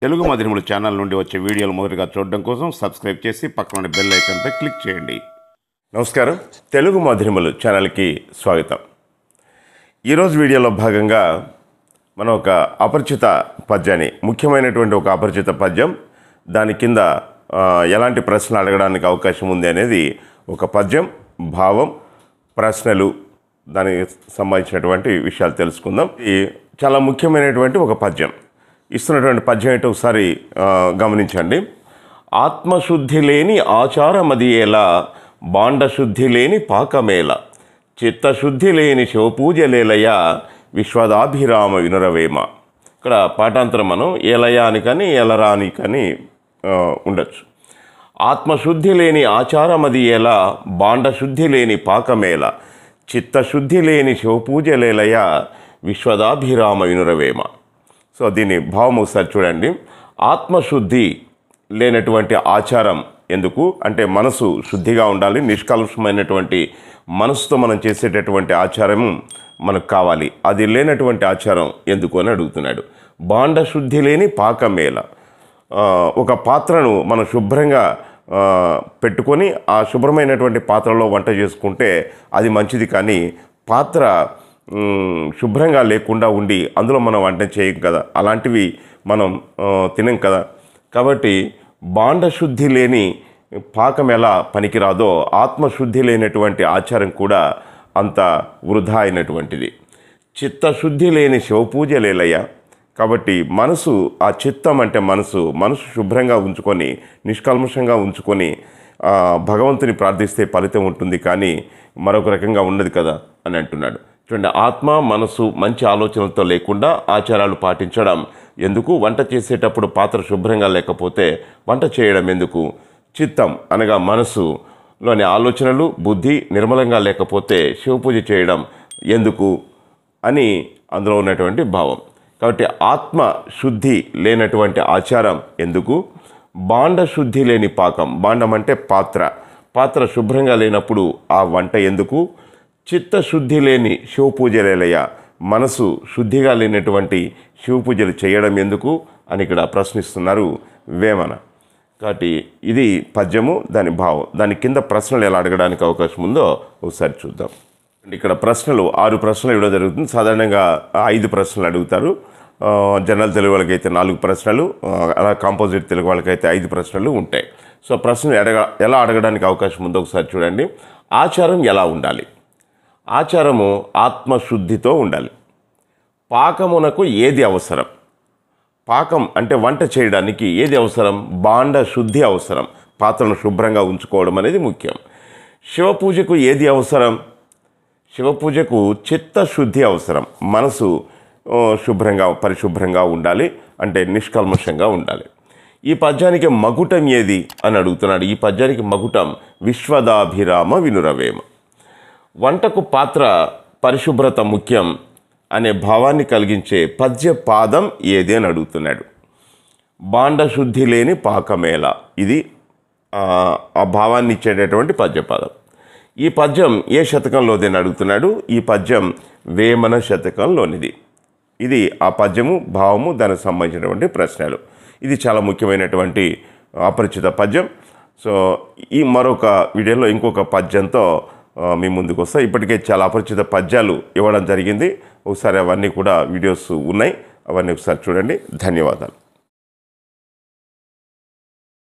Telugu మధురిమలు channel నుండి వచ్చే వీడియోలు మొదటగా చూడడం కోసం సబ్స్క్రైబ్ చేసి పక్కన బెల్ ఐకాన్పై క్లిక్ చేయండి. నమస్కారం, తెలుగు మధురిమలు ఛానల్కి స్వాగతం. ఈరోజు వీడియోలో భాగంగా మనం ఒక అపరిచిత పద్యాన్ని, ముఖ్యమైనటువంటి ఒక అపరిచిత పద్యం, దాని కింద ఎలాంటి ప్రశ్నలు అడగడానికి అవకాశం ఉంది అనేది ఒక పద్యం, భావం, ప్రశ్నలు, దానికి సంబంధించినటువంటి విషయాలు తెలుసుకుందాం. ఇది చాలా ముఖ్యమైనటువంటి ఒక పద్యం. ఇస్తున్నటువంటి పద్యం ఏంటో ఒకసారి గమనించండి. ఆత్మశుద్ధి లేని ఆచారమది ఎలా, బాండశుద్ధి లేని పాకమేల, చిత్తశుద్ధి లేని శివపూజలేలయ, విశ్వదాభిరామ వినురవేమ. ఇక్కడ పాఠాంతరం మనం ఏలయ అని కానీ ఏలరా అని కానీ ఉండొచ్చు. ఆత్మశుద్ధి లేని ఆచారమది ఎలా, బాండశుద్ధి లేని పాకమేల, చిత్తశుద్ధి లేని శివపూజలేలయ, విశ్వదాభిరామ వినురవేమ. సో దీని భావం ఒకసారి చూడండి. ఆత్మశుద్ధి లేనటువంటి ఆచారం ఎందుకు అంటే, మనసు శుద్ధిగా ఉండాలి, నిష్కల్మషమైనటువంటి మనసుతో మనం చేసేటటువంటి ఆచారం మనకు కావాలి. అది లేనటువంటి ఆచారం ఎందుకు అని అడుగుతున్నాడు. బాండశుద్ధి లేని పాకమేల, ఒక పాత్రను మనం శుభ్రంగా పెట్టుకొని ఆ శుభ్రమైనటువంటి పాత్రలో వంట చేసుకుంటే అది మంచిది, కానీ పాత్ర శుభ్రంగా లేకుండా ఉండి అందులో మనం వంట చేయం కదా, అలాంటివి మనం తినం కదా. కాబట్టి బాండశుద్ధి లేని పాకం ఎలా పనికిరాదో, ఆత్మశుద్ధి లేనటువంటి ఆచారం కూడా అంత వృధా అయినటువంటిది. చిత్తశుద్ధి లేని శివపూజలేలయ. కాబట్టి మనసు, ఆ చిత్తం అంటే మనసు శుభ్రంగా ఉంచుకొని, నిష్కల్మషంగా ఉంచుకొని భగవంతుని ప్రార్థిస్తే ఫలితం ఉంటుంది, కానీ మరొక రకంగా ఉండదు కదా అని అంటున్నాడు. చూడండి, ఆత్మ మనసు మంచి ఆలోచనలతో లేకుండా ఆచారాలు పాటించడం ఎందుకు? వంట చేసేటప్పుడు పాత్ర శుభ్రంగా లేకపోతే వంట చేయడం ఎందుకు? చిత్తం అనగా మనసులోని ఆలోచనలు, బుద్ధి నిర్మలంగా లేకపోతే శివపూజ చేయడం ఎందుకు అని అందులో ఉన్నటువంటి భావం. కాబట్టి ఆత్మ శుద్ధి లేనటువంటి ఆచారం ఎందుకు? బాండశుద్ధి లేని పాకం, బాండం అంటే పాత్ర శుభ్రంగా లేనప్పుడు ఆ వంట ఎందుకు? చిత్తశుద్ధి లేని శివపూజలేలయ, మనసు శుద్ధిగా లేనటువంటి శివపూజలు చేయడం ఎందుకు అని ఇక్కడ ప్రశ్నిస్తున్నారు వేమన. కాబట్టి ఇది పద్యము, దాని భావం. దాని కింద ప్రశ్నలు ఎలా అడగడానికి అవకాశం ఉందో ఒకసారి చూద్దాం. ఇక్కడ ప్రశ్నలు 6 ప్రశ్నలు ఇవ్వడం జరుగుతుంది. సాధారణంగా 5 ప్రశ్నలు అడుగుతారు. జనరల్ తెలుగు వాళ్ళకైతే 4 ప్రశ్నలు, అలా కాంపోజిట్ తెలుగు వాళ్ళకైతే 5 ప్రశ్నలు ఉంటాయి. సో ప్రశ్నలు ఎలా అడగడానికి అవకాశం ఉందో ఒకసారి చూడండి. ఆచారం ఎలా ఉండాలి? ఆచారము ఆత్మశుద్ధితో ఉండాలి. పాకమునకు ఏది అవసరం? పాకం అంటే వంట చేయడానికి ఏది అవసరం? బాండ శుద్ధి అవసరం, పాత్రను శుభ్రంగా ఉంచుకోవడం అనేది ముఖ్యం. శివపూజకు ఏది అవసరం? శివపూజకు చిత్తశుద్ధి అవసరం, మనసు పరిశుభ్రంగా ఉండాలి, అంటే నిష్కల్మషంగా ఉండాలి. ఈ పద్యానికి మకుటం ఏది అని అడుగుతున్నాడు. ఈ పద్యానికి మకుటం విశ్వదాభిరామ వినురవేమ. వంటకు పాత్ర పరిశుభ్రత ముఖ్యం అనే భావాన్ని కలిగించే పద్య పాదం ఏది అని అడుగుతున్నాడు. బాండశుద్ధి లేని పాకమేల, ఇది ఆ భావాన్ని ఇచ్చేటటువంటి పద్యపాదం. ఈ పద్యం ఏ శతకంలోది అని అడుగుతున్నాడు. ఈ పద్యం వేమన శతకంలోనిది. ఇది ఆ పద్యము, భావము, దానికి సంబంధించినటువంటి ప్రశ్నలు. ఇది చాలా ముఖ్యమైనటువంటి అపరిచిత పద్యం. సో ఈ మరొక వీడియోలో ఇంకొక పద్యంతో మీ ముందుకు వస్తా. ఇప్పటికే చాలా అపరిచిత పద్యాలు ఇవ్వడం జరిగింది. ఒకసారి అవన్నీ కూడా వీడియోస్ ఉన్నాయి, అవన్నీ ఒకసారి చూడండి. ధన్యవాదాలు.